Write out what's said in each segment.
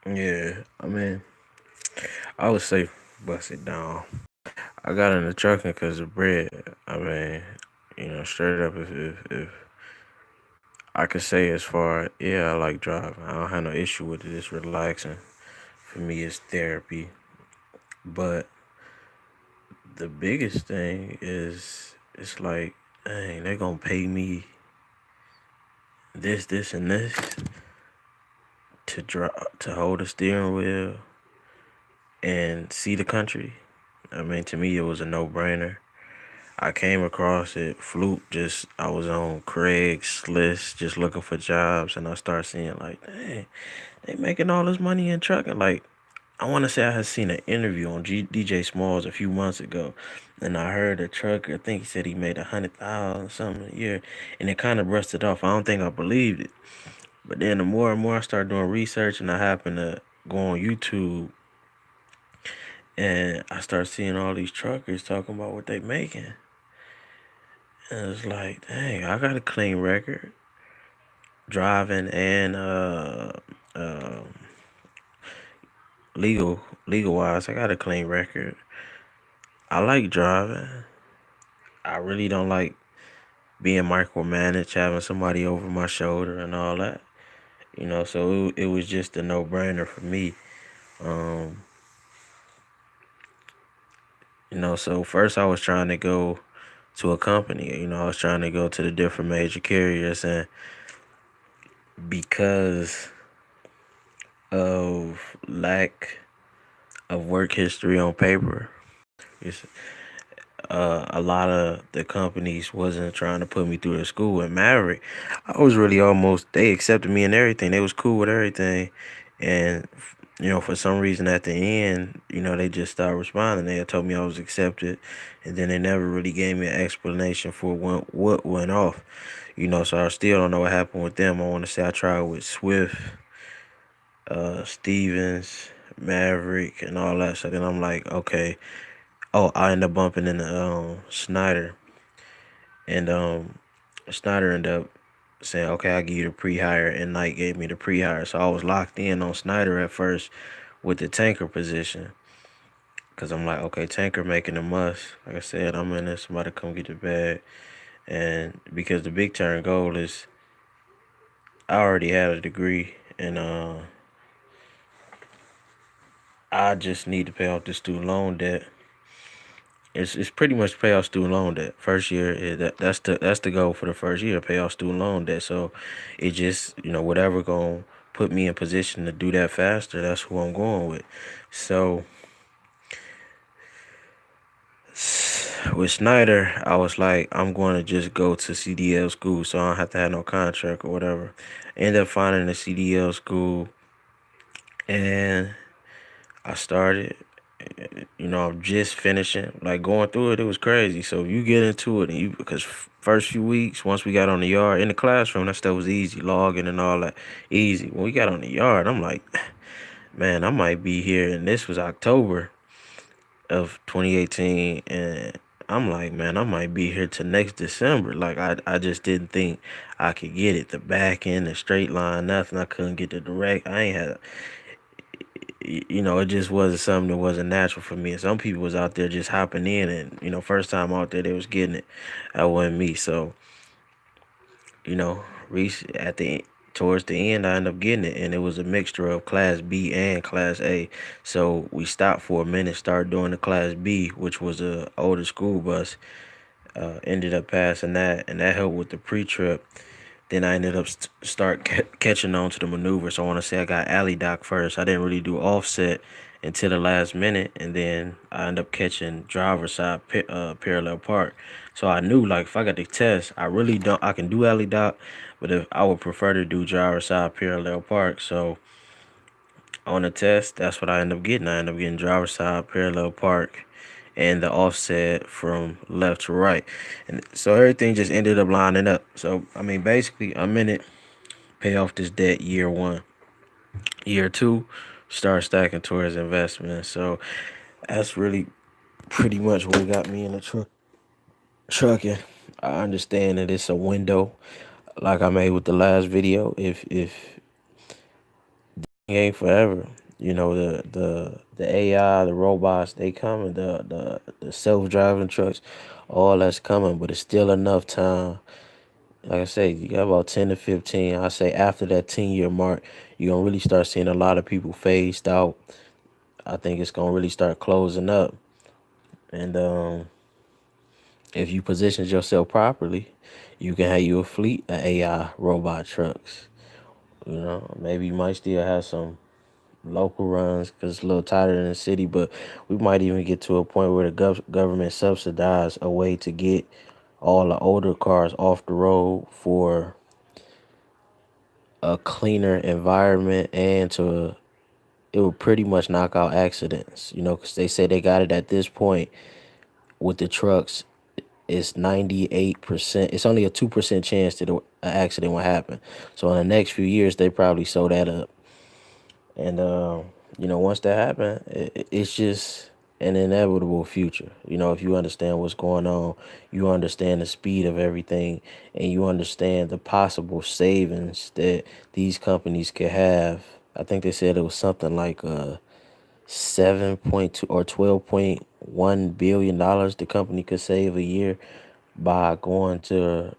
Yeah, I mean, I would say bust it down. I got into trucking because of bread. I mean, straight up, if I could say as far, yeah, I like driving. I don't have no issue with it. It's relaxing. For me, it's therapy. But the biggest thing is, it's like, dang, they gonna pay me this, and this to hold a steering wheel and see the country. I mean, to me, it was a no-brainer. I came across it fluke. Just I was on Craigslist just looking for jobs, and I started seeing like, dang, they making all this money in trucking. Like, I want to say I had seen an interview on DJ Smalls a few months ago, and I heard a trucker. I think he said he made 100,000 something a year, and it kind of brushed it off. I don't think I believed it, but then the more and more I started doing research, and I happened to go on YouTube, and I started seeing all these truckers talking about what they making. And it's like, dang, I got a clean record driving and um legal wise. I got a clean record. I like driving. I really don't like being micromanaged, having somebody over my shoulder and all that. So it was just a no-brainer for me. Um, so first I was trying to go to a company. I was trying to go to the different major carriers, and because of lack of work history on paper, it's, a lot of the companies wasn't trying to put me through the school. At Maverick, I was really almost, they accepted me and everything. They was cool with everything. And, for some reason at the end, they just started responding. They had told me I was accepted. And then they never really gave me an explanation for what went off. So I still don't know what happened with them. I want to say I tried with Swift, Stevens, Maverick, and all that. So then I'm like, okay. Oh, I ended up bumping into Schneider, and Schneider ended up saying, "Okay, I'll give you the pre-hire," and Knight gave me the pre-hire. So I was locked in on Schneider at first with the tanker position, cause I'm like, okay, tanker making a must. Like I said, I'm in there. Somebody come get the bag, and because the big turn goal is, I already had a degree, and I just need to pay off the student loan debt. It's pretty much pay off student loan debt. First year, that's the goal for the first year, pay off student loan debt. So it just, whatever gonna put me in position to do that faster, that's who I'm going with. So with Schneider, I was like, I'm going to just go to CDL school, so I don't have to have no contract or whatever. Ended up finding a CDL school, and I started. I'm just finishing, like going through it. It was crazy. So you get into it, and because first few weeks, once we got on the yard in the classroom, that stuff was easy, logging and all that, easy. When we got on the yard, I'm like, man, I might be here. And this was October of 2018, and I'm like, man, I might be here till next December. Like I just didn't think I could get it. The back end, the straight line, nothing. I couldn't get the direct. I ain't had it just wasn't something that wasn't natural for me. And some people was out there just hopping in, and first time out there they was getting it. That wasn't me. So reach at the towards the end, I ended up getting it, and it was a mixture of Class B and Class A. So we stopped for a minute, started doing the Class B, which was a older school bus. Ended up passing that, and that helped with the pre-trip. Then I ended up start catching on to the maneuver. So I want to say I got alley dock first. I didn't really do offset until the last minute, and then I ended up catching driver side parallel park. So I knew, like, if I got the test, I really don't. I can do alley dock, but if I would prefer to do driver side parallel park. So on the test, that's what I end up getting. I end up getting driver side parallel park and the offset from left to right. And so everything just ended up lining up. So, I mean, basically, I'm in it, pay off this debt year one. Year two, start stacking towards investment. So that's really pretty much what got me in the trucking. I understand that it's a window, like I made with the last video. If ain't forever. You know, the AI, the robots, they coming. The self driving trucks, all that's coming. But it's still enough time. Like I say, you got about 10 to 15. I say after that 10-year mark, you're gonna really start seeing a lot of people phased out. I think it's gonna really start closing up. And if you position yourself properly, you can have you a fleet of AI robot trucks. You know, maybe you might still have some local runs because it's a little tighter than the city, but we might even get to a point where the government subsidize a way to get all the older cars off the road for a cleaner environment and to it would pretty much knock out accidents, you know, because they say they got it at this point with the trucks. It's 98%. It's only a 2% chance that an accident will happen. So in the next few years, they probably sew that up. And you know, once that happens, it's just an inevitable future. You know, if you understand what's going on, you understand the speed of everything, and you understand the possible savings that these companies could have. I think they said it was something like 7.2 or $12.1 billion the company could save a year by going to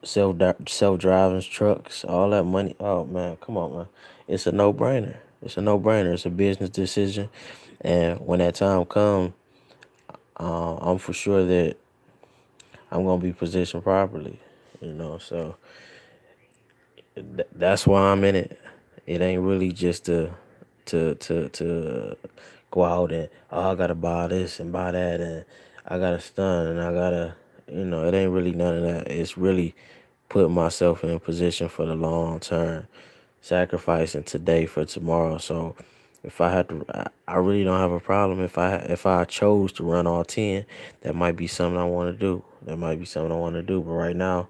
self driving trucks. All that money. Oh man, come on, man. It's a no brainer. It's a no brainer. It's a business decision, and when that time comes, I'm for sure that I'm gonna be positioned properly. You know, so that's why I'm in it. It ain't really just to go out and I gotta buy this and buy that and I gotta stun and I gotta it ain't really none of that. It's really putting myself in a position for the long term, sacrificing today for tomorrow. So if I had to, I really don't have a problem if I chose to run all 10. That might be something I want to do. That might be something I want to do. But right now,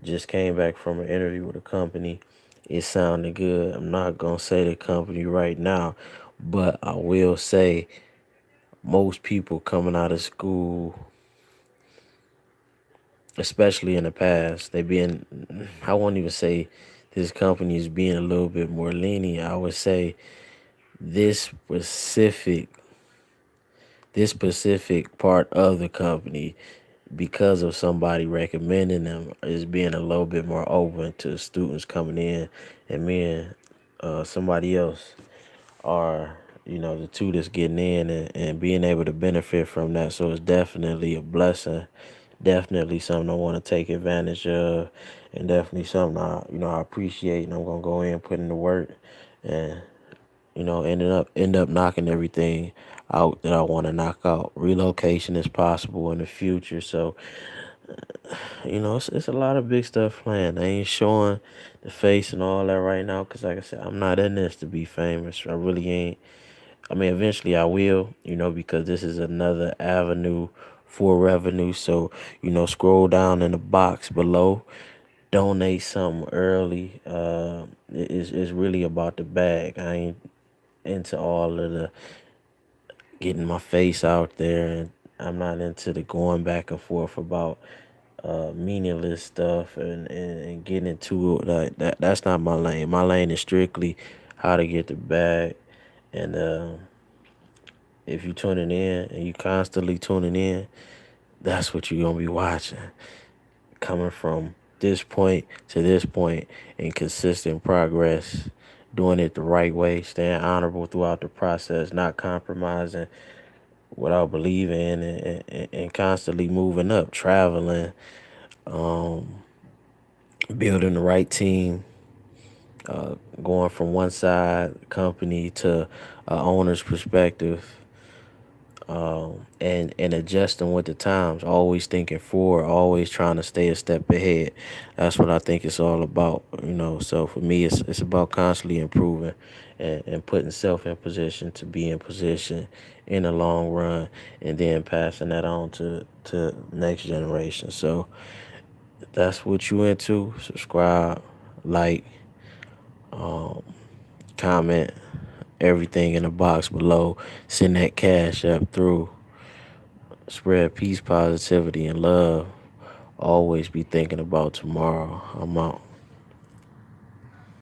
just came back from an interview with a company. It sounded good. I'm not gonna say the company right now, but I will say most people coming out of school, especially in the past, they been I won't even say this company is being a little bit more lenient. I would say this specific this specific part of the company, because of somebody recommending them, is being a little bit more open to students coming in, and me and somebody else are, the two that's getting in and being able to benefit from that. So it's definitely a blessing, definitely something I want to take advantage of, and definitely something I appreciate, and I'm gonna go in, put in the work, and end up knocking everything out that I want to knock out. Relocation is possible in the future, so it's a lot of big stuff planned. I ain't showing the face and all that right now because, like I said, I'm not in this to be famous. I really ain't. I mean, eventually I will, because this is another avenue for revenue. So, scroll down in the box below, donate something early. It's really about the bag. I ain't into all of the getting my face out there, and I'm not into the going back and forth about meaningless stuff and getting into it like that. That's not my lane. My lane is strictly how to get the bag. And if you tuning in and you constantly tuning in, that's what you're gonna be watching. Coming from this point to this point in consistent progress, doing it the right way, staying honorable throughout the process, not compromising what I believe in, and constantly moving up, traveling, um, building the right team, going from one side company to a owner's perspective, and adjusting with the times, always thinking forward, always trying to stay a step ahead. That's what I think it's all about. So for me, it's about constantly improving and putting self in position to be in position in the long run, and then passing that on to next generation. So if that's what you into, subscribe, like, comment, everything in the box below. Send that cash up through. Spread peace, positivity, and love. Always be thinking about tomorrow. I'm out.